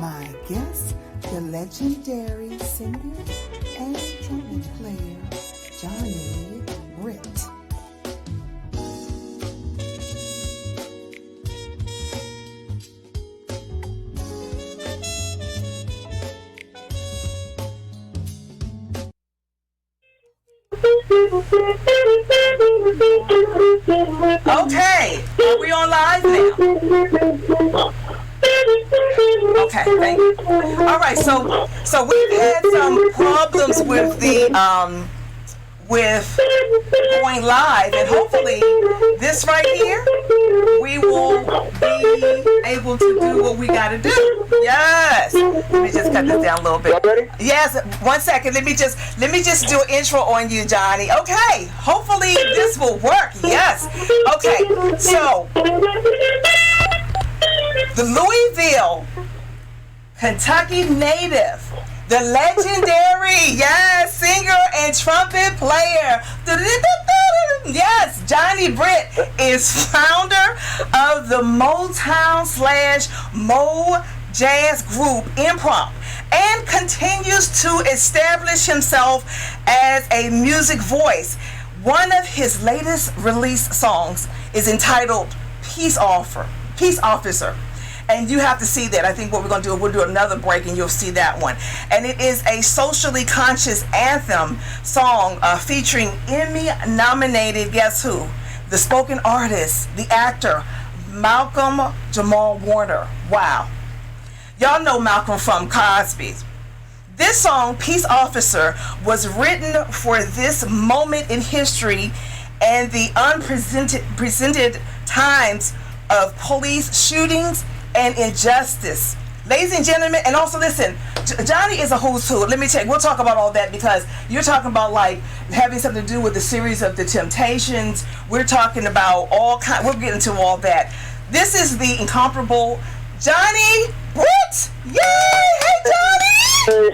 My guest, the legendary singer and trumpet player, Johnny BRITT. Okay, are we on live now? Okay, thank you. All right, so we've had some problems with the with going live, and hopefully this right here, we will be able to do what we got to do. Yes. Let me just cut this down a little bit. Ready? Yes. 1 second. Let me just do an intro on you, Johnny. Okay. Hopefully this will work. Yes. Okay. So the Louisville, Kentucky native, the legendary, yes, singer and trumpet player, yes, Johnny BRITT is founder of the Motown / Mo Jazz group Imprompt, and continues to establish himself as a music voice. One of his latest released songs is entitled Peace Officer. And you have to see that. I think what we're going to do, we'll do another break and you'll see that one. And it is a socially conscious anthem song featuring Emmy-nominated, guess who? The spoken artist, the actor, Malcolm Jamal Warner. Wow. Y'all know Malcolm from Cosby. This song, Peace Officer, was written for this moment in history and the unprecedented times of police shootings and injustice. Ladies and gentlemen, and also listen, Johnny is a who's who. Let me tell you, we'll talk about all that because you're talking about like having something to do with the series of The Temptations. We're talking about we'll get into all that. This is the incomparable Johnny BRITT. Yay! Hey, Johnny!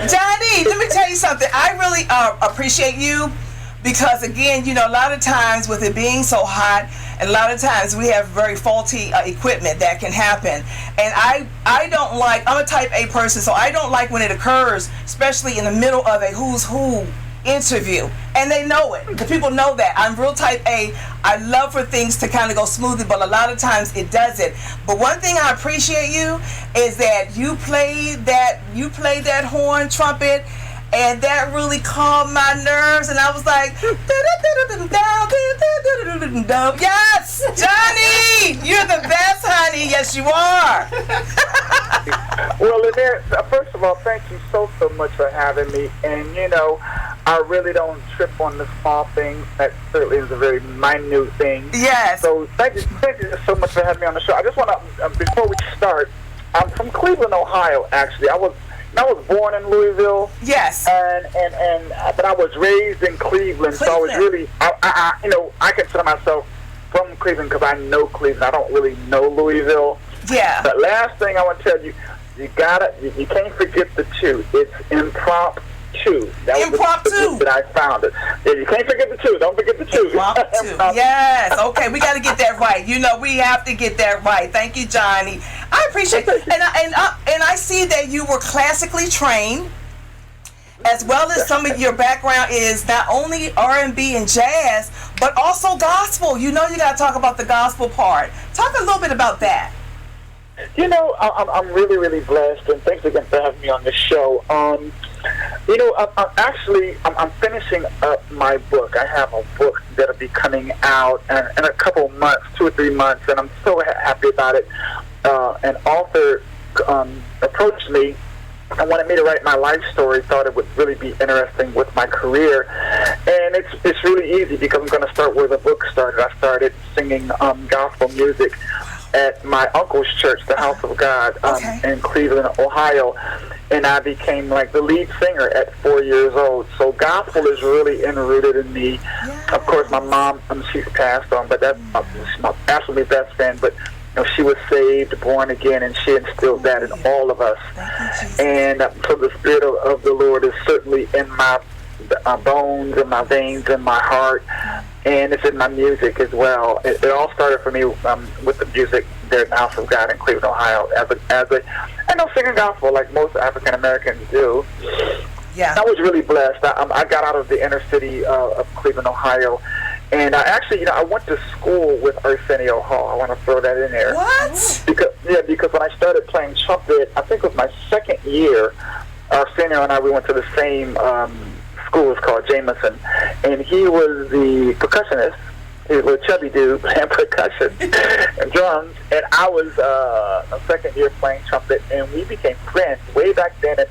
Johnny, let me tell you something. I really appreciate you because, again, you know, a lot of times with it being so hot, and a lot of times we have very faulty equipment that can happen. And I don't like, I'm a type A person, so I don't like when it occurs, especially in the middle of a who's who interview. And they know it. The people know that. I'm real type A. I love for things to kind of go smoothly, but a lot of times it doesn't. But one thing I appreciate you is that you played that horn trumpet, and that really calmed my nerves, and I was like, yes, Johnny, you're the best, honey. Yes, you are. Well, Lynette, first of all, thank you so much for having me. And, you know, I really don't trip on the small things. That certainly is a very minute thing. Yes. So thank you so much for having me on the show. I just want to, before we start, I'm from Cleveland, Ohio, actually. I was born in Louisville. Yes. But I was raised in Cleveland. So I was really, I consider myself from Cleveland because I know Cleveland. I don't really know Louisville. Yeah. But last thing I want to tell you, you can't forget the two. It's impromptu. That was Impromptu. That I found it. Yeah, you can't forget the two. Don't forget the two. Impromptu. Yes. Okay, we got to get that right. You know, we have to get that right. Thank you, Johnny. I appreciate it. And I see that you were classically trained, as well as some of your background is not only R&B and jazz, but also gospel. You know, you got to talk about the gospel part. Talk a little bit about that. You know, I'm really, really blessed, and thanks again for having me on this show. You know, I'm finishing up my book. I have a book that'll be coming out in a couple months, 2 or 3 months, and I'm so happy about it. An author approached me and wanted me to write my life story, thought it would really be interesting with my career. And it's really easy because I'm going to start where the book started. I started singing gospel music at my uncle's church, the House of God, in Cleveland, Ohio. And I became like the lead singer at 4 years old. So gospel is really enrooted in me. Yeah. Of course, my mom, she's passed on, but that's she's my absolutely best friend. But you know, she was saved, born again, and she instilled that in all of us. And so the Spirit of the Lord is certainly in my bones, in my veins, in my heart, and it's in my music as well. It all started for me with the music there in the House of God in Cleveland, Ohio, I know singing gospel like most African Americans do. Yeah. I was really blessed. I got out of the inner city of Cleveland, Ohio, and I went to school with Arsenio Hall. I want to throw that in there. What? Because when I started playing trumpet, I think it was my second year, Arsenio and we went to the same school. It's called Jameson, and he was the percussionist. He was a chubby dude playing percussion and drums, and I was a second year playing trumpet, and we became friends way back then. And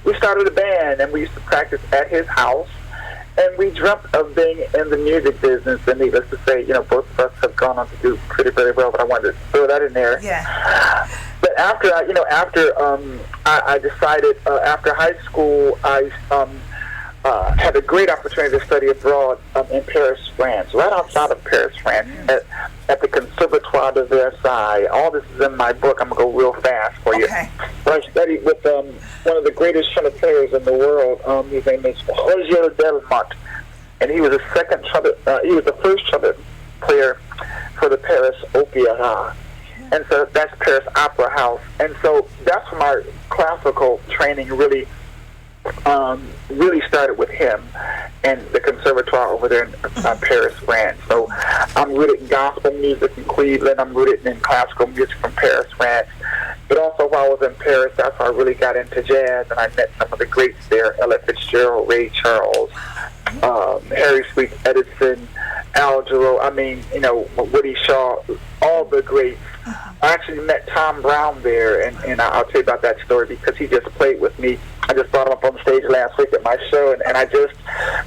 we started a band, and we used to practice at his house, and we dreamt of being in the music business. And needless to say, both of us have gone on to do pretty, very well. But I wanted to throw that in there. Yeah. But after I decided after high school, I had a great opportunity to study abroad in Paris, France, right outside of Paris, France, at the Conservatoire de Versailles. All this is in my book. I'm going to go real fast for you. Okay. But I studied with one of the greatest trumpet players in the world. His name is Roger Delmotte, and he was he was the first trumpet player for the Paris Opera. And so that's Paris Opera House. And so that's where my classical training really started with him and the Conservatoire over there in Paris, France. So I'm rooted in gospel music in Cleveland. I'm rooted in classical music from Paris, France. But also while I was in Paris, that's how I really got into jazz, and I met some of the greats there, Ella Fitzgerald, Ray Charles, Harry Sweet Edison, Al Jarreau, Woody Shaw, all the greats. I actually met Tom Brown there, and I'll tell you about that story because he just played with me. I just brought him up on stage last week at my show, and I just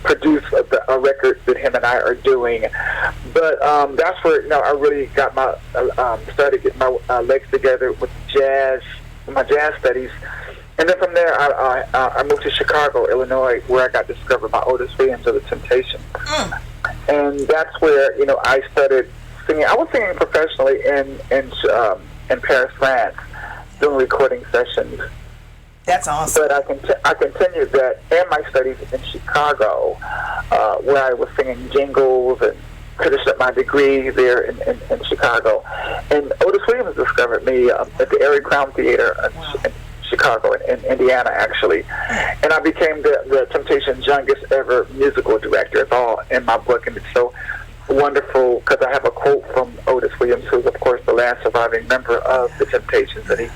produced a record that him and I are doing. But that's where I really got started getting my legs together with my jazz studies. And then from there, I moved to Chicago, Illinois, where I got discovered by Otis Williams of The Temptations. And that's where I started singing. I was singing professionally in Paris, France, doing recording sessions. That's awesome. But I continued that and my studies in Chicago, where I was singing jingles and finished up my degree there in Chicago. And Otis Williams discovered me at the Erie Crown Theater in Chicago, in Indiana, actually. And I became the Temptations' youngest ever musical director. It's all in my book, and it's so wonderful because I have a quote from Otis Williams, who's, of course, the last surviving member of the Temptations, and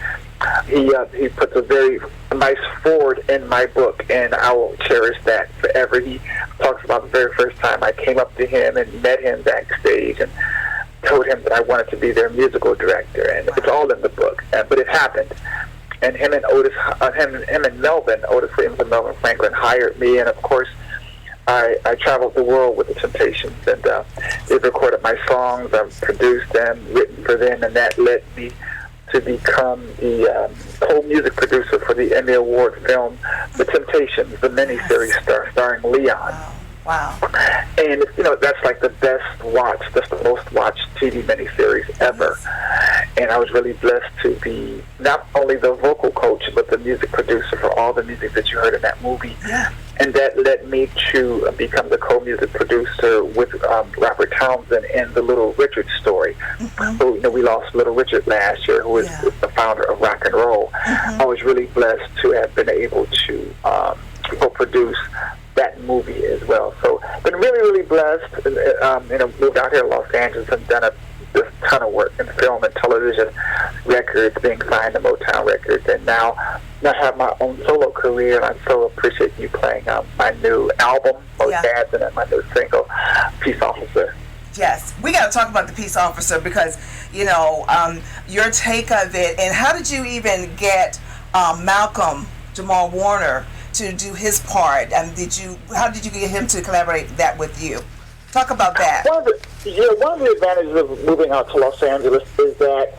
he puts a very nice forward in my book, and I will cherish that forever. He talks about the very first time I came up to him and met him backstage and told him that I wanted to be their musical director, and it's all in the book. But it happened, and him and Melvin, Otis Williams and Melvin Franklin, hired me, and of course I traveled the world with the Temptations, and they've recorded my songs. I've produced them, written for them, and that led me to become the co-music producer for the Emmy Award film The Temptations, the miniseries starring Leon. Wow. And that's like the that's the most watched TV miniseries ever. And I was really blessed to be not only the vocal coach, but the music producer for all the music that you heard in that movie. Yeah. And that led me to become the co-music producer with Robert Townsend in the Little Richard story. Mm-hmm. So, we lost Little Richard last year, who is the founder of rock and roll. Mm-hmm. I was really blessed to have been able to co-produce that movie as well. So, been really, really blessed. Moved out here to Los Angeles and done a ton of work in film and television, records, being signed to Motown Records, and now I have my own solo career, and I so appreciate you playing my new album, Motown, and my new single, Peace Officer. Yes, we got to talk about the Peace Officer because, your take of it, and how did you even get Malcolm Jamal Warner to do his part? How did you get him to collaborate that with you? Talk about that. One of the advantages of moving out to Los Angeles is that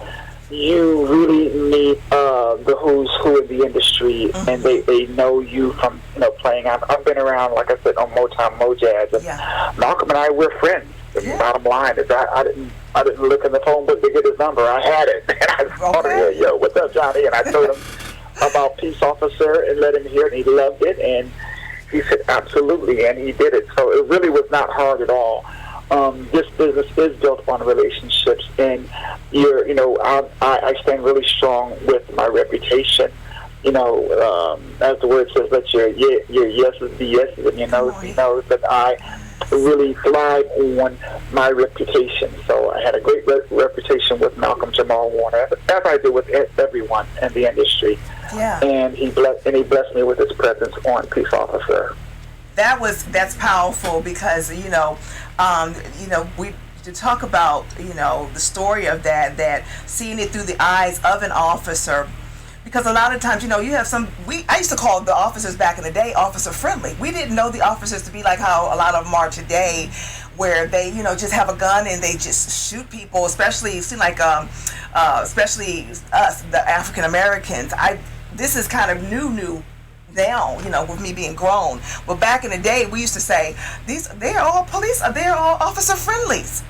you really meet the who's who in the industry, mm-hmm. and they know you from playing. I've been around, like I said, on Motown, Mojazz, and Malcolm and I were friends. The bottom line is I didn't look in the phone book to get his number. I had it, and I called him, yo, what's up, Johnny? And I told him about Peace Officer and let him hear it, and he loved it, and he said absolutely, and he did it. So it really was not hard at all. this business is built on relationships, and I stand really strong with my reputation. As the word says, let your yeses be yeses, and your noses that I really thrive on my reputation. So I had a great reputation with Malcolm Jamal Warner, as I do with everyone in the industry. Yeah. And he blessed me with his presence on Peace Officer. That's powerful, because we to talk about the story of that seeing it through the eyes of an officer. Because a lot of times, you have I used to call the officers back in the day officer friendly. We didn't know the officers to be like how a lot of them are today, where they, just have a gun and they just shoot people, especially, it seems like, especially us, the African Americans. This is kind of new now, with me being grown. But back in the day, we used to say, they're all officer friendlies.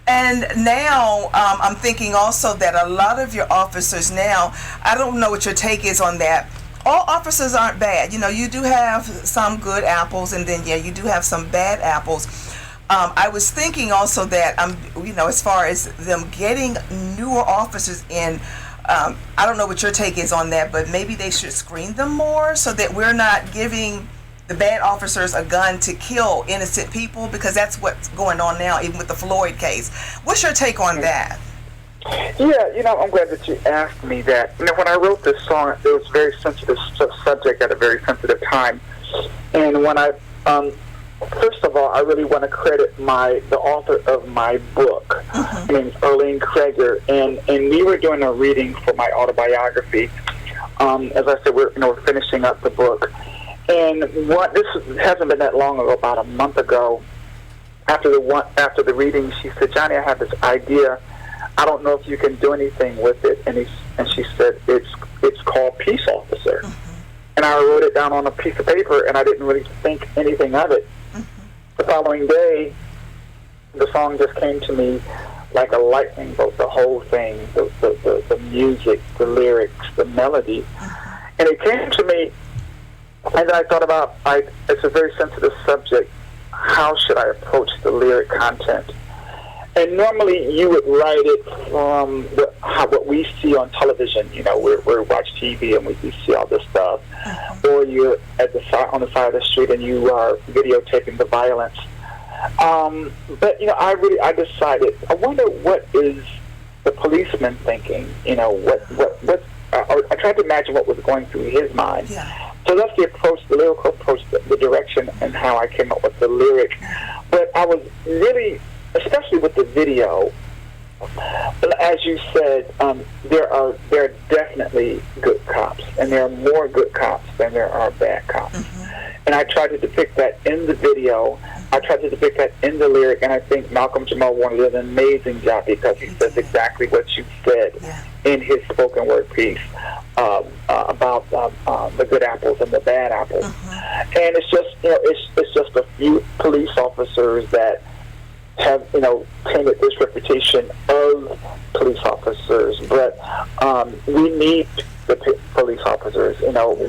And now I'm thinking also that a lot of your officers now, I don't know what your take is on that. All officers aren't bad. You do have some good apples, and then, you do have some bad apples. I was thinking also that, as far as them getting newer officers in, I don't know what your take is on that, but maybe they should screen them more so that we're not giving the bad officers a gun to kill innocent people, because that's what's going on now, even with the Floyd case. What's your take on that? Yeah, I'm glad that you asked me that. When I wrote this song, it was a very sensitive subject at a very sensitive time. And when first of all, I really want to credit the author of my book, her name is Erlene Kreger, and we were doing a reading for my autobiography. As I said, we're finishing up the book. And this hasn't been that long ago, about a month ago, after the reading, she said, "Johnny, I have this idea. I don't know if you can do anything with it." And she said, "It's called Peace Officer." And I wrote it down on a piece of paper, and I didn't really think anything of it. The following day, the song just came to me like a lightning bolt. The whole thing, the music, the lyrics, the melody, and it came to me. And then I thought about, it's a very sensitive subject. How should I approach the lyric content? And normally you would write it from what we see on television. We watch TV and we see all this stuff. Or you're on the side of the street and you are videotaping the violence. But I decided, I wonder what is the policeman thinking. I tried to imagine what was going through his mind. Yeah. So that's the approach, the lyrical approach, the direction, and how I came up with the lyric. But I was really, especially with the video, as you said, there are definitely good cops, and there are more good cops than there are bad cops. And I tried to depict that in the video. I tried to depict that in the lyric, and I think Malcolm Jamal Warner did an amazing job, because he says exactly what you said in his spoken word piece about the good apples and the bad apples. And it's just, it's just a few police officers that have, tainted this reputation of police officers. But we need the police officers.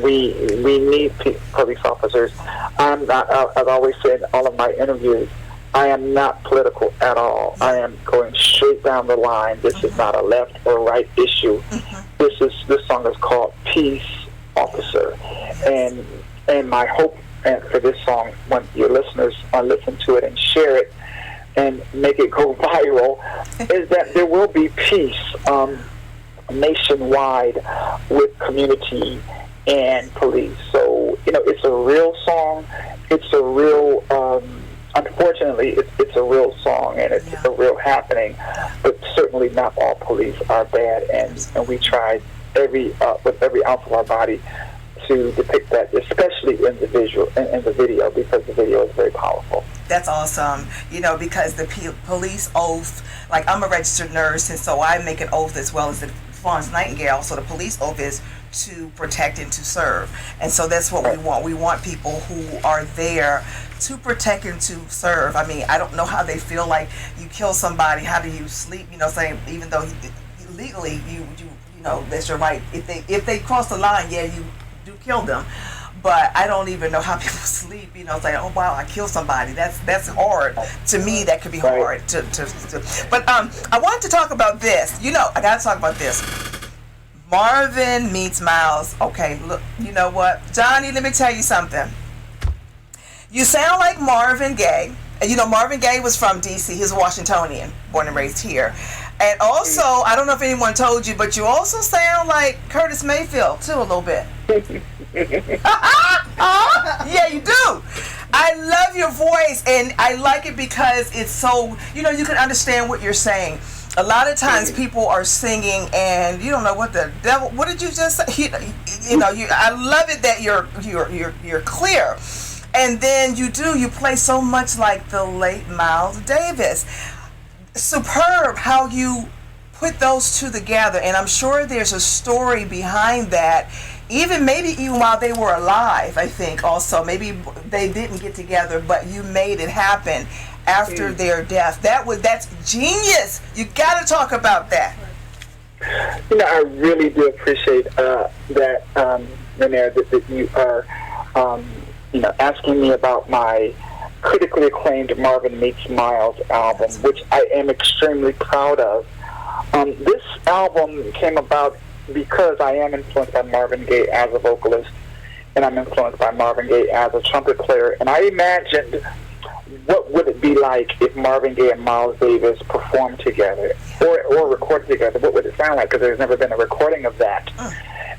We need police officers. I'm not, I've always said in all of my interviews, I am not political at all. I am going straight down the line. This is not a left or right issue. This song is called Peace Officer. And my hope for this song, when your listeners listen to it and share it and make it go viral, is that there will be peace nationwide with community and police. So, it's a real song. It's a real, unfortunately, it's a real song, and it's a real happening. But certainly not all police are bad, and we tried with every ounce of our body to depict that, especially in the video, because the video is very powerful. That's awesome. Because the police oath, like I'm a registered nurse, and so I make an oath as well as the Florence Nightingale. So the police oath is to protect and to serve. And so that's what we want. We want people who are there to protect and to serve. I mean, I don't know how they feel like you kill somebody. How do you sleep? Saying even though legally you that's your right. If they cross the line, you do kill them. but I don't even know how people sleep. You know, it's like, oh wow, I killed somebody. That's hard to me. That could be hard to. But I wanted to talk about this. You know, I got to talk about this. Marvin meets Miles. Okay, look, you know what, Johnny? Let me tell you something. You sound like Marvin Gaye. And you know, Marvin Gaye was from D.C. He's a Washingtonian, born and raised here. And also, I don't know if anyone told you, but you also sound like Curtis Mayfield, too, a little bit. Yeah, you do. I love your voice, and I like it because it's so, you know, you can understand what you're saying. A lot of times people are singing and you don't know what the devil, what did you just say? You know, I love it that you're clear. And then you play so much like the late Miles Davis. Superb how you put those two together, and I'm sure there's a story behind that. Maybe even while they were alive, I think also maybe they didn't get together, but you made it happen after their death. That's genius. You got to talk about that. You know, I really do appreciate that, Renee, that you are, you know, asking me about my critically acclaimed Marvin Meets Miles album, which I am extremely proud of. This album came about because I am influenced by Marvin Gaye as a vocalist, and I'm influenced by Marvin Gaye as a trumpet player, and I imagined what would it be like if Marvin Gaye and Miles Davis performed together or recorded together? What would it sound like? Because there's never been a recording of that.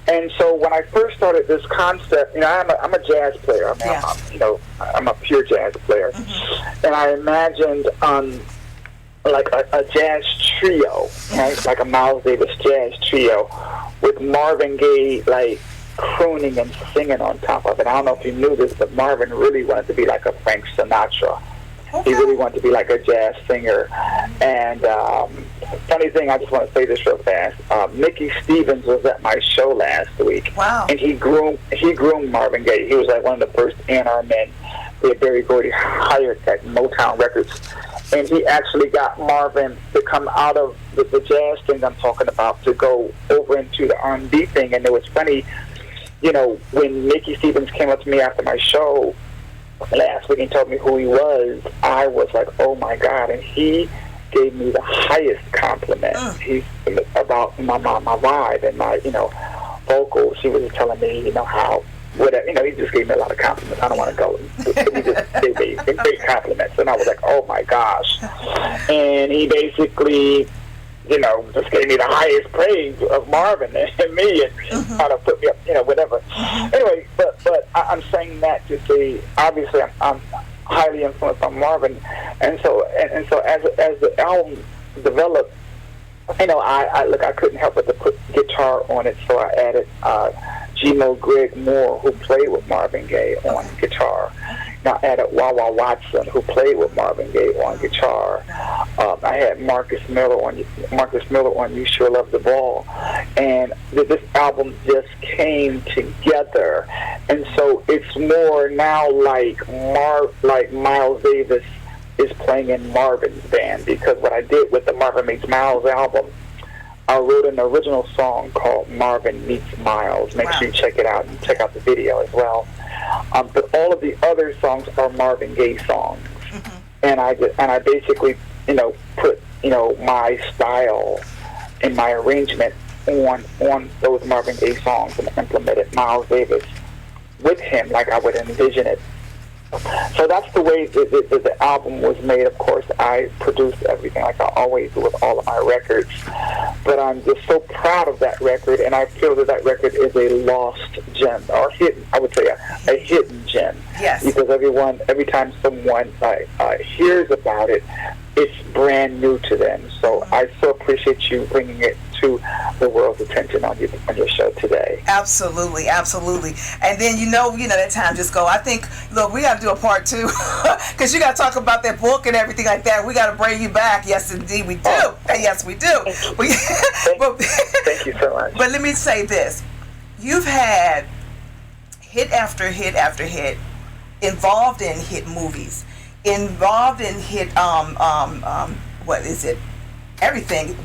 And so when I first started this concept, you know, I'm a jazz player. I'm a pure jazz player, and I imagined like a jazz trio, right? Like a Miles Davis jazz trio with Marvin Gaye like crooning and singing on top of it. I don't know if you knew this, but Marvin really wanted to be like a Frank Sinatra. He really wanted to be like a jazz singer. And funny thing, I just want to say this real fast. Mickey Stevens was at my show last week. Wow. And he groomed Marvin Gaye. He was like one of the first A&R men that Barry Gordy hired at Motown Records. And he actually got Marvin to come out of the jazz thing I'm talking about to go over into the R&B thing. And it was funny, you know, when Mickey Stevens came up to me after my show last week and told me who he was, I was like, oh my God. And he gave me the highest compliment. He's about my vibe and my, you know, vocals. He was telling me, you know, how, whatever, you know, he just gave me a lot of compliments. I don't want to go. He just gave me great compliments. And I was like, oh my gosh. And he basically, you know, just gave me the highest praise of Marvin and me and kind of put me up, you know, whatever. Anyway, but I'm saying that to say, obviously, I'm highly influenced by Marvin, and so as the album developed, you know, I couldn't help but to put guitar on it, so I added Gino Greg Moore, who played with Marvin Gaye, on guitar. Now I added Wawa Watson, who played with Marvin Gaye, on guitar. I had Marcus Miller on You Sure Love the Ball, and this album just came together, and so it's more now like Miles Davis is playing in Marvin's band, because what I did with the Marvin Meets Miles album, I wrote an original song called Marvin Meets Miles. Make sure you check it out and check out the video as well. But all of the other songs are Marvin Gaye songs, and I basically, you know, put, you know, my style and my arrangement on those Marvin Gaye songs and implemented Miles Davis with him like I would envision it. So that's the way the album was made. Of course, I produced everything like I always do with all of my records. But I'm just so proud of that record, and I feel that record is a lost gem, or hidden, I would say a hidden gem. Yes. Because every time someone hears about it, it's brand new to them. So I so appreciate you bringing it to the world's attention on your show today. Absolutely, absolutely. And then you know that time just go. I think, look, we got to do a part 2 because you got to talk about that book and everything like that. We got to bring you back. Yes, indeed, we do. Yes, we do. Thank you so much. But let me say this: you've had hit after hit after hit, involved in hit movies, involved in hit what is it? Everything,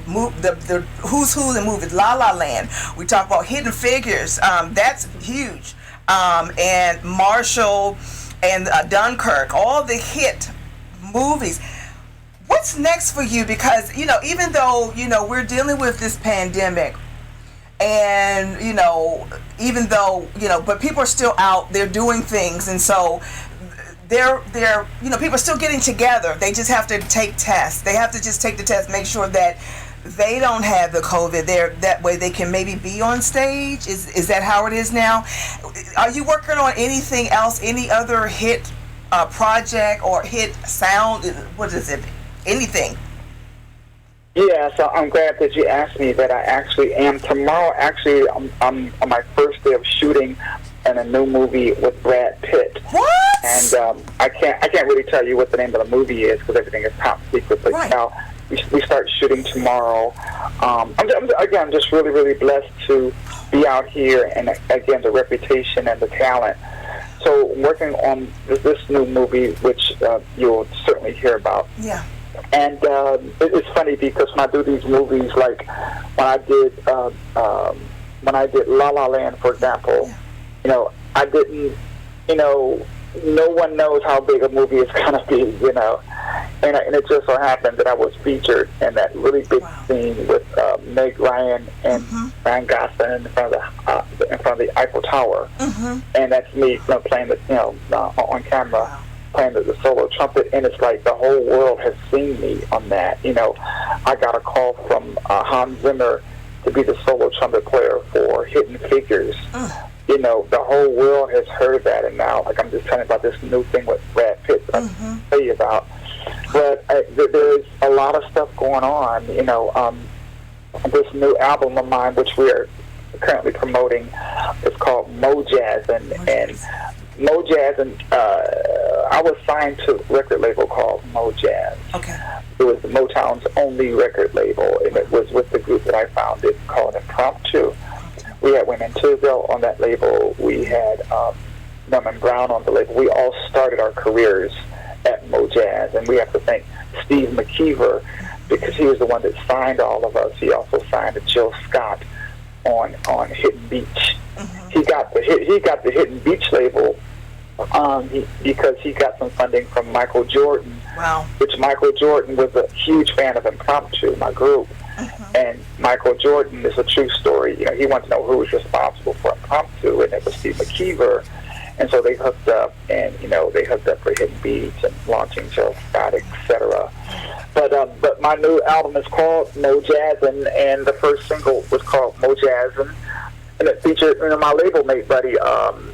the who's who in movies, La La Land. We talk about Hidden Figures. That's huge. and Marshall and Dunkirk, all the hit movies. What's next for you? Because, even though, we're dealing with this pandemic, and, even though, but people are still out, they're doing things, and so they're people are still getting together. They just have to take tests. They have to just take the test, make sure that they don't have the COVID. That way they can maybe be on stage. Is that how it is now? Are you working on anything else? Any other hit project or hit sound? What is it? Anything? Yeah, so I'm glad that you asked me that. I actually am. Tomorrow, actually, I'm on my first day of shooting in a new movie with Brad Pitt. What? And I can't really tell you what the name of the movie is because everything is top secret. But right. now we start shooting tomorrow. I'm just really, really blessed to be out here, and again, the reputation and the talent. So working on this new movie, which you'll certainly hear about. Yeah. And it's funny because when I do these movies, like when I did La La Land, for example, I didn't, no one knows how big a movie is going to be, and it just so happened that I was featured in that really big scene with Meg Ryan and Ryan Gosling in front of the Eiffel Tower, and that's me playing the on camera. Playing the solo trumpet, and it's like the whole world has seen me on that. I got a call from Hans Zimmer to be the solo trumpet player for Hidden Figures. The whole world has heard that, and now, like, I'm just telling you about this new thing with Brad Pitt that I'll tell you about. But there's a lot of stuff going on. This new album of mine, which we are currently promoting, is called Mojazz, and Mojazz, and I was signed to a record label called Mojazz. Okay. It was Motown's only record label, and it was with the group that I founded called Impromptu. We had Women Tisdale on that label. We had Norman Brown on the label. We all started our careers at Mojazz, and we have to thank Steve McKeever because he was the one that signed all of us. He also signed Jill Scott on Hidden Beach. He got the Hidden Beach label because he got some funding from Michael Jordan. Wow. Which Michael Jordan was a huge fan of Impromptu, my group. And Michael Jordan is a true story. He wanted to know who was responsible for Impromptu, and it was Steve McKeever. And so they hooked up, and they hooked up for Hidden Beach and launching Jill Scott, etc. But my new album is called Mojazz, and the first single was called Mojazz, and it featured my label mate buddy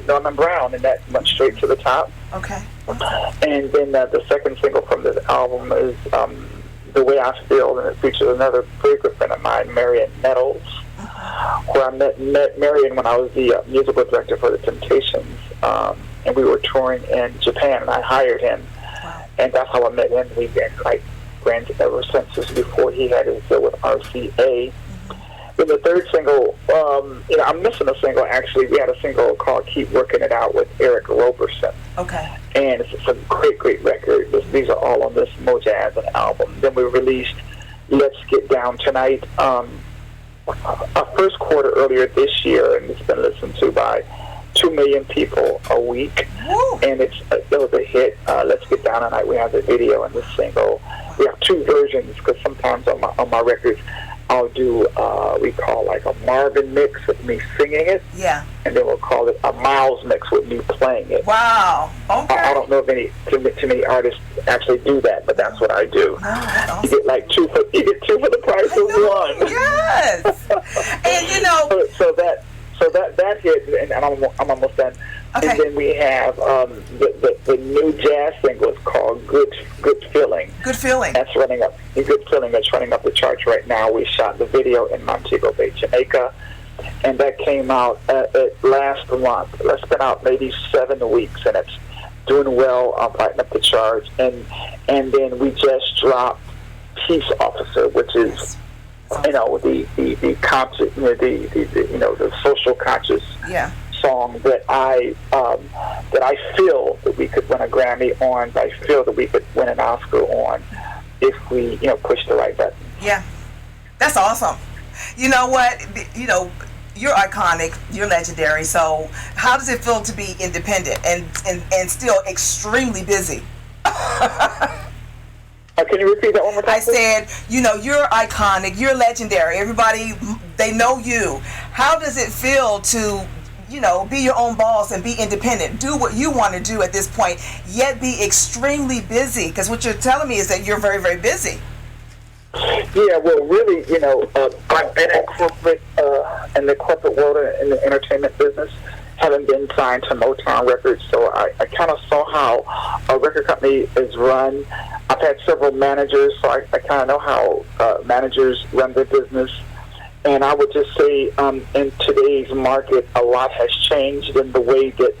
Norman Brown, and that went straight to the top. Okay. And then the second single from this album is The Way I Feel, and it features another very good friend of mine, Marion Nettles, where I met Marion when I was the musical director for The Temptations, and we were touring in Japan, and I hired him, and that's how I met him. We've been like friends ever since. This was before he had his deal with RCA. Then the third single, I'm missing a single, actually. We had a single called Keep Working It Out with Eric Roberson. Okay. And it's a great, great record. These are all on this Mojazz album. Then we released Let's Get Down Tonight, our first quarter earlier this year, and it's been listened to by 2 million people a week. Woo. And it was a hit. Let's Get Down Tonight. We have the video and the single. We have two versions because sometimes on my records, I'll do we call like a Marvin mix with me singing it. Yeah. And then we'll call it a Miles mix with me playing it. Wow. Okay. I don't know if too many artists actually do that, but that's what I do. No, that's awesome. You get two for the price of one. Yes. And So that hit, and I'm almost done. Okay. And then we have the new jazz single is called Good Feeling. Good Feeling. That's running up. The Good Feeling that's running up the charts right now. We shot the video in Montego Bay, Jamaica, and that came out last month. That's been out maybe 7 weeks, and it's doing well, lighting up the charts. And then we just dropped Peace Officer, which is the conscious, the social conscious. Yeah. Song that I feel that we could win a Grammy on, I feel that we could win an Oscar on if we push the right button. Yeah, that's awesome. You know what? you're iconic, you're legendary. So how does it feel to be independent and still extremely busy? Can you repeat that one more time? I said, you're iconic, you're legendary. Everybody, they know you. How does it feel to, be your own boss and be independent, do what you want to do at this point, yet be extremely busy? Because what you're telling me is that you're very, very busy. Yeah, well, really, I've been in the corporate world, in the entertainment business, having been signed to Motown Records, so I kind of saw how a record company is run. I've had several managers, so I kind of know how managers run their business. And I would just say in today's market, a lot has changed in the way that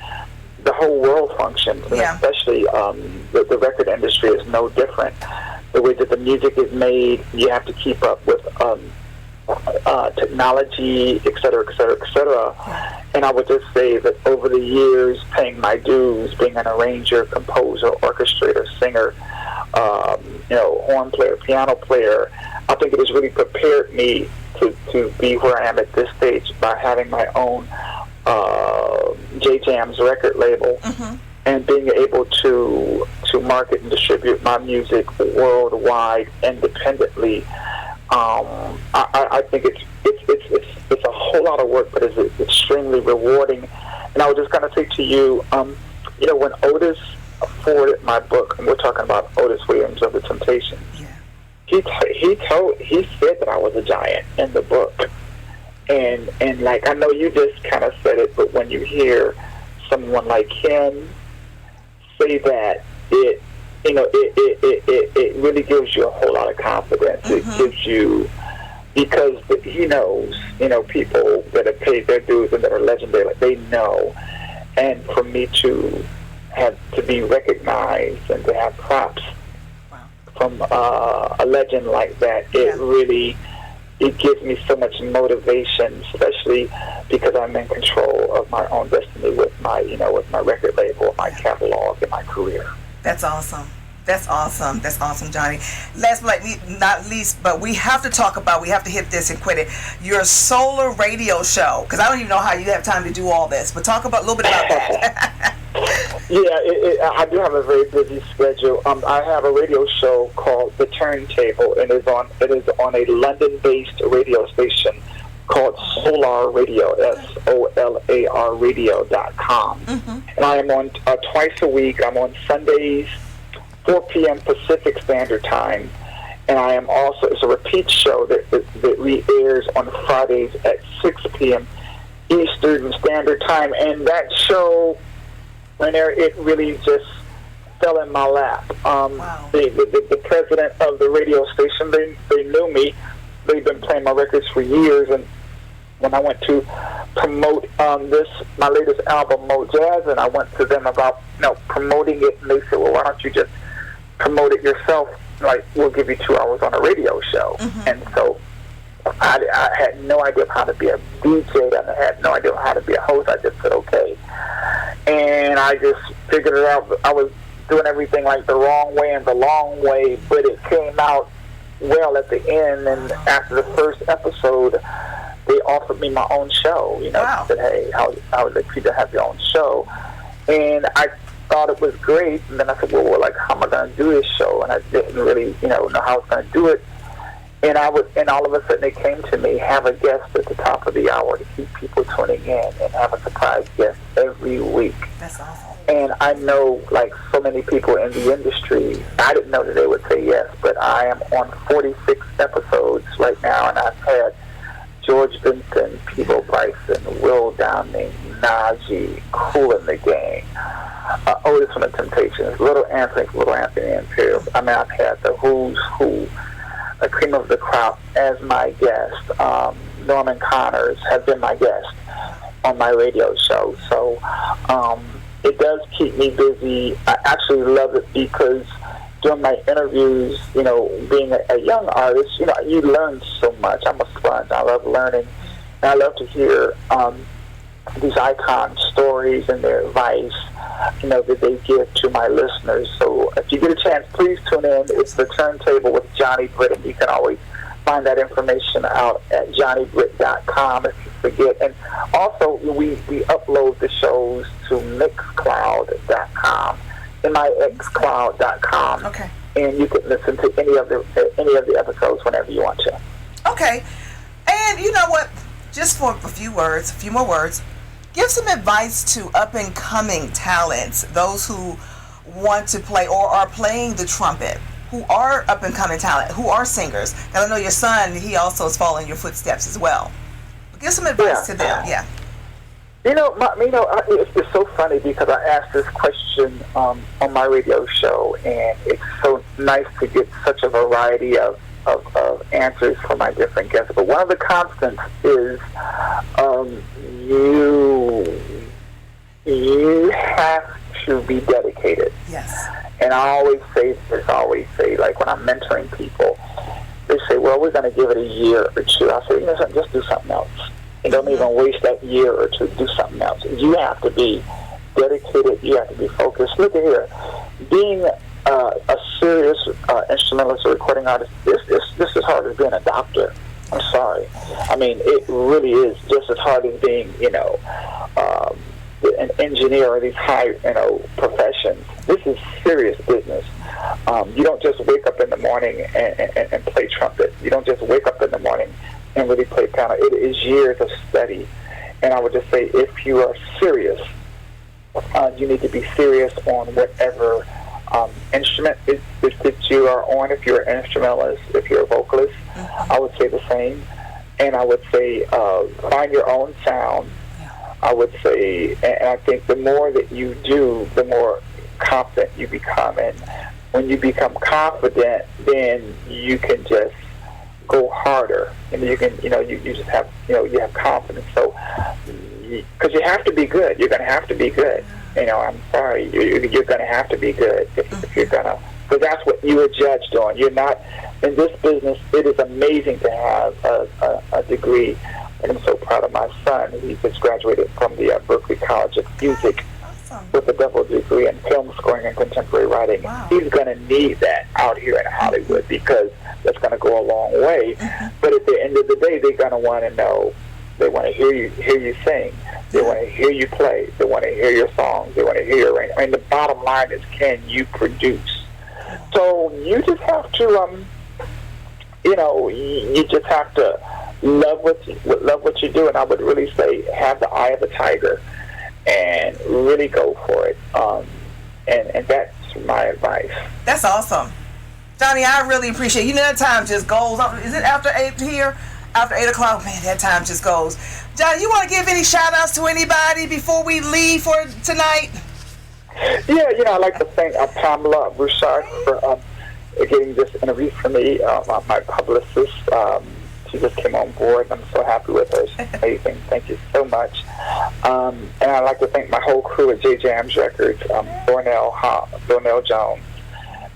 the whole world functions, and especially the record industry is no different. The way that the music is made, you have to keep up with technology, et cetera, et cetera, et cetera. And I would just say that over the years, paying my dues, being an arranger, composer, orchestrator, singer, horn player, piano player, I think it has really prepared me to be where I am at this stage by having my own J-Jam's record label, and being able to market and distribute my music worldwide independently. I think it's a whole lot of work, but it's extremely rewarding. And I was just going to say to you, when Otis forwarded my book, and we're talking about Otis Williams of The Temptations, he said that I was a giant in the book, and like, I know you just kind of said it, but when you hear someone like him say that, it really gives you a whole lot of confidence. It gives you, because he knows, people that have paid their dues and that are legendary, like, they know. And for me to have to be recognized and to have props from a legend like that, it gives me so much motivation, especially because I'm in control of my own destiny with my record label, my catalog, and my career. That's awesome. That's awesome. That's awesome, Johnny. Last but not least, but we have to hit this and quit it. Your solar radio show, because I don't even know how you have time to do all this, but talk a little bit about that. I do have a very busy schedule. I have a radio show called The Turntable, and it is on a London-based radio station called Solar Radio, SOLAR radio.com. And I am on twice a week. I'm on Sundays, 4 p.m. Pacific Standard Time, and I am also, it's a repeat show that re-airs on Fridays at 6 p.m. Eastern Standard Time, and that show, it really just fell in my lap. The president of the radio station, they knew me. They've been playing my records for years, and when I went to promote my latest album, Mo Jazz, and I went to them about promoting it, and they said, well, why don't you just promote it yourself? Like, we'll give you 2 hours on a radio show. And so I had no idea how to be a DJ. I had no idea how to be a host. I just said, okay. And I just figured it out. I was doing everything like the wrong way and the long way, but it came out well at the end. And after the first episode, they offered me my own show. Said, hey, how would like you to have your own show? And I thought it was great. And then I said, well, how am I going to do this show? And I didn't really, know how I was going to do it. And all of a sudden it came to me, have a guest at the top of the hour to keep people tuning in, and have a surprise guest every week. That's awesome. And I know, like so many people in the industry, I didn't know that they would say yes, but I am on 46 episodes right now, and I've had George Benson, Peebo Bryson, Will Downing, Najee, Kool and the Gang, Otis and The Temptations, Little Anthony Imperial. I mean, I've had the who's who, a cream of the crop as my guest. Norman Connors has been my guest on my radio show. So it does keep me busy. I actually love it because during my interviews, being a young artist, you learn so much. I'm a sponge. I love learning. And I love to hear these icon stories and their advice, that they give to my listeners. So if you get a chance, please tune in. It's The Turntable with Johnny Britt, and you can always find that information out at johnnybritt.com. If you forget. And also, we upload the shows to mixcloud.com, mixcloud.com. Okay. And you can listen to any of the episodes whenever you want to. Okay. And you know what? Just for a few more words, give some advice to up-and-coming talents, those who want to play or are playing the trumpet, who are up-and-coming talent, who are singers. And I know your son, he also is following your footsteps as well. But give some advice to them. Yeah. It's so funny because I asked this question on my radio show, and it's so nice to get such a variety of answers from my different guests. But one of the constants is you have to be dedicated. Yes. And I always say, like when I'm mentoring people, they say, well, we're going to give it a year or two. I say, just do something else. And don't even waste that year or two. Do something else. You have to be dedicated. You have to be focused. Look at here. Being a serious instrumentalist or recording artist, this is hard as being a doctor. I'm sorry. I mean, it really is just as hard as being, an engineer or these high, professions. This is serious business. You don't just wake up in the morning and play trumpet. You don't just wake up in the morning and really play piano. It is years of study. And I would just say, if you are serious, you need to be serious on whatever instrument that you are on. If you're an instrumentalist, if you're a vocalist, I would say the same. And I would say find your own sound. I would say, and I think the more that you do, the more confident you become. And when you become confident, then you can just go harder. And you can, you just have, you have confidence. So, because you have to be good. You're going to have to be good. I'm sorry. You're going to have to be good if you're going to, because that's what you are judged on. You're not, in this business, it is amazing to have a degree. And I'm so proud of my son. He just graduated from the Berklee College of Music with a double degree in film scoring and contemporary writing. Wow. He's going to need that out here in Hollywood because that's going to go a long way. But at the end of the day, they're going to want to know. They want to hear you sing. They want to hear you play. They want to hear your songs. They want to hear your range. I mean, the bottom line is, can you produce? So you just have to, you just have to love what you do, and I would really say have the eye of a tiger and really go for it. And that's my advice. That's awesome, Johnny. I really appreciate it. That time just goes. Is it after 8 here? After 8 o'clock, man, that time just goes. Johnny, you want to give any shout outs to anybody before we leave for tonight? Yeah, I'd like to thank Pamela Bouchard for getting this interview for me. My publicist. She just came on board, and I'm so happy with her. She's amazing. Thank you so much. And I'd like to thank my whole crew at J Jams Records, Dornell Jones,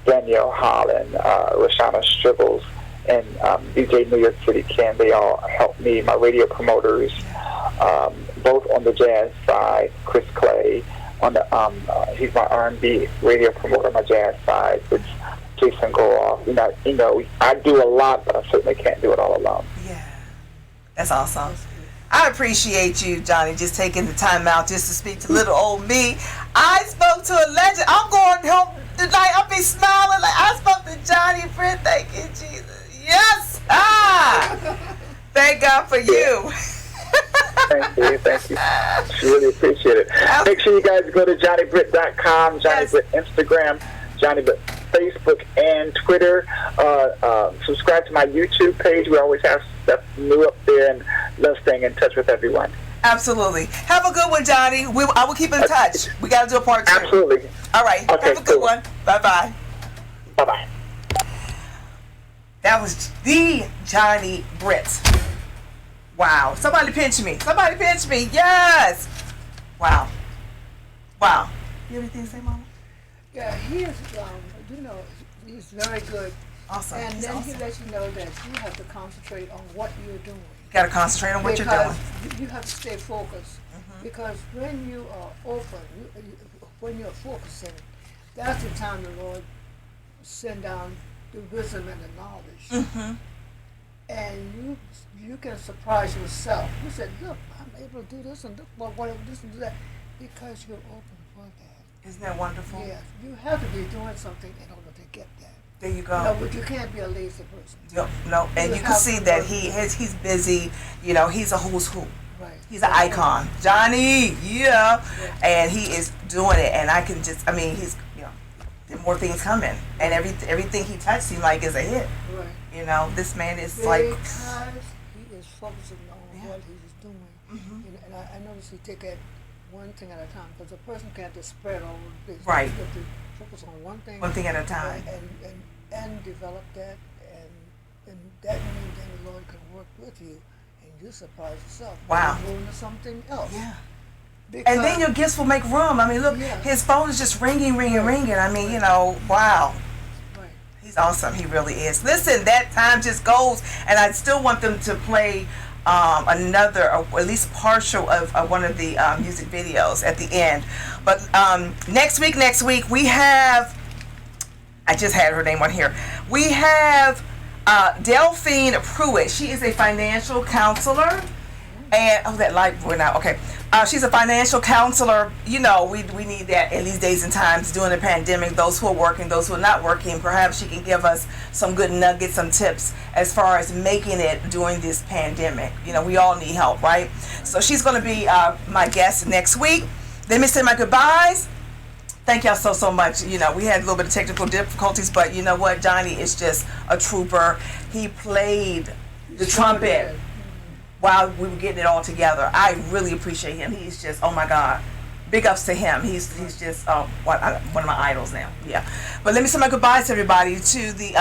Danielle Holland, Rashana Stribbles, and DJ New York City Ken. They all helped me, my radio promoters, both on the jazz side, Chris Clay, on the he's my R&B radio promoter on my jazz side, which Jason Goroff. I do a lot, but I certainly can't do it all alone. Yeah, that's awesome. I appreciate you, Johnny, just taking the time out just to speak to little old me. I spoke to a legend. I'm going home tonight. I'll be smiling like I spoke to Johnny BRITT. Thank you, Jesus. Yes. Thank God for you. Thank you. Really appreciate it. Make sure you guys go to JohnnyBritt.com, Johnny BRITT Instagram, Johnny BRITT Facebook and Twitter. Subscribe to my YouTube page. We always have stuff new up there, and love staying in touch with everyone. Absolutely. Have a good one, Johnny. I will keep in touch. We got to do a part 2. Absolutely. All right. Okay, have a good one. Bye-bye. Bye-bye. That was the Johnny BRITT. Wow. Somebody pinch me. Somebody pinch me. Yes. Wow. Wow. You have anything to say, Mama? Yeah, he is, he's very good. Awesome. And He's then awesome. he lets you know that you have to concentrate on what you're doing. You got to concentrate on what you're doing. Because you have to stay focused. Because when you are open, when you're focusing, that's the time the Lord send down the wisdom and the knowledge. and you can surprise yourself. You said, look, I'm able to do this and whatever this and do that, because you're open for that. Isn't that wonderful? Yes, you have to be doing something in order to get that. There you go. No, but you can't be a lazy person. Yep, no, and you can see that he's busy. You know, he's a who's who. Right. He's an icon, Johnny. Yeah, and he is doing it. And I can just, I mean, he's, you know, there more things coming, and everything he touched seems like is a hit. Right. You know, this man is because like. he is focusing on what he's doing, and I notice he take it one thing at a time, because a person can't just spread all this. Right. You have to focus on one thing. One thing at a time. And develop that, and that means then the Lord can work with you, and you surprise yourself. Wow. You're going to something else. Yeah. Because And then your gifts will make room. I mean, look, his phone is just ringing. I mean, you know, wow. Right. He's awesome. He really is. Listen, that time just goes, and I still want them to play another, or at least partial of one of the music videos at the end. But next week we have, I just had her name on here. We have Delphine Pruitt. She is a financial counselor. And, that light went out. Okay. She's a financial counselor. You know, we need that in these days and times during the pandemic. Those who are working, those who are not working, perhaps she can give us some good nuggets, some tips as far as making it during this pandemic. You know, we all need help, right? So she's going to be my guest next week. Let me say my goodbyes. Thank y'all so much. You know, we had a little bit of technical difficulties, but you know what? Johnny is just a trooper. He played the trumpet while we were getting it all together. I really appreciate him. He's just, oh my God. Big ups to him. He's just one of my idols now. Yeah. But let me say my goodbyes to everybody. To the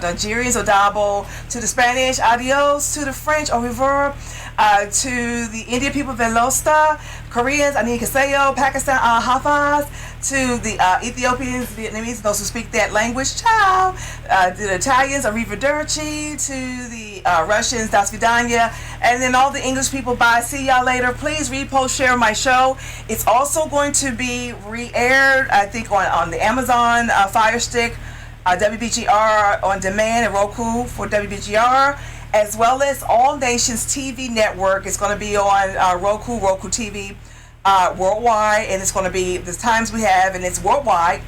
Nigerians, Odabo. To the Spanish, adios. To the French, au revoir. To the Indian people, Velosta. Koreans, Annyeonghaseyo. Pakistan, Hafaz. To the Ethiopians, Vietnamese, those who speak that language, ciao. To the Italians, arrivederci. To the Russians, das vidanya. And then all the English people, bye. See y'all later. Please repost, share my show. It's also going to be re-aired, I think, on the Amazon Fire Stick, WBGR on demand, and Roku for WBGR, as well as All Nations TV Network. It's going to be on Roku TV worldwide, and it's going to be the times we have, and it's worldwide.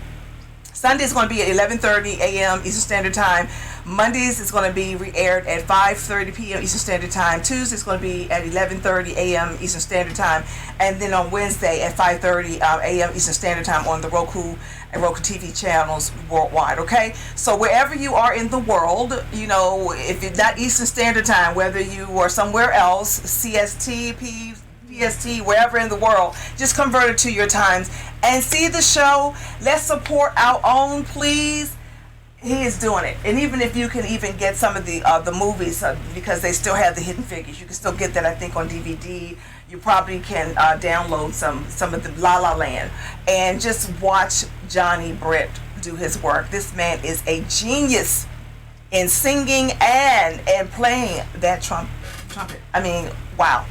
Sunday is going to be at 11:30 a.m. Eastern Standard Time. Mondays is going to be re-aired at 5:30 p.m. Eastern Standard Time. Tuesday is going to be at 11:30 a.m. Eastern Standard Time. And then on Wednesday at 5:30 a.m. Eastern Standard Time on the Roku and Roku TV channels worldwide, okay? So wherever you are in the world, you know, if it's not Eastern Standard Time, whether you are somewhere else, CST, PST, wherever in the world, just convert it to your times and see the show. Let's support our own, please. He is doing it. And even if you can even get some of the movies, because they still have the Hidden Figures, you can still get that, I think, on DVD. You probably can download some of the La La Land and just watch Johnny BRITT do his work. This man is a genius in singing and playing that trumpet. I mean, wow.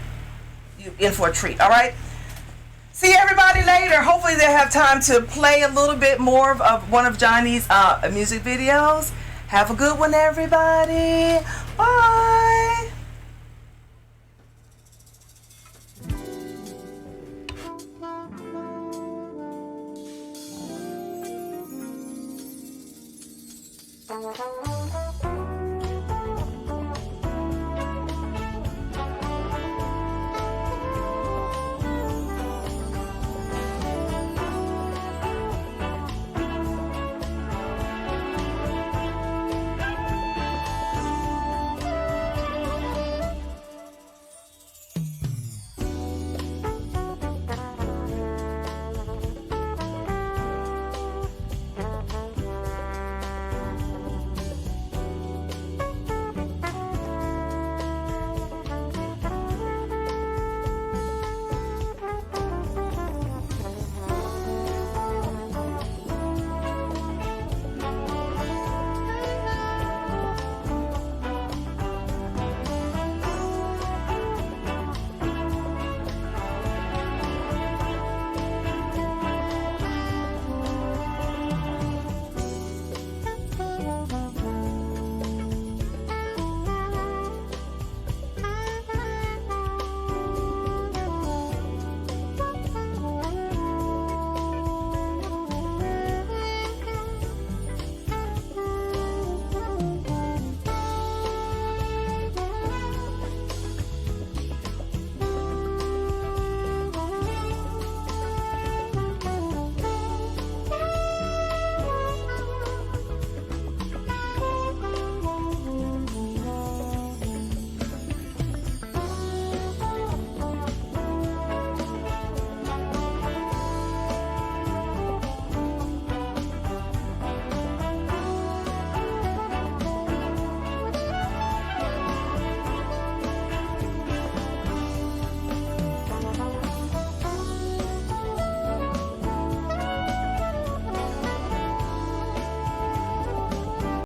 You in for a treat. All right. See everybody later. Hopefully they'll have time to play a little bit more of one of Johnny's music videos. Have a good one, everybody. Bye. Thank you.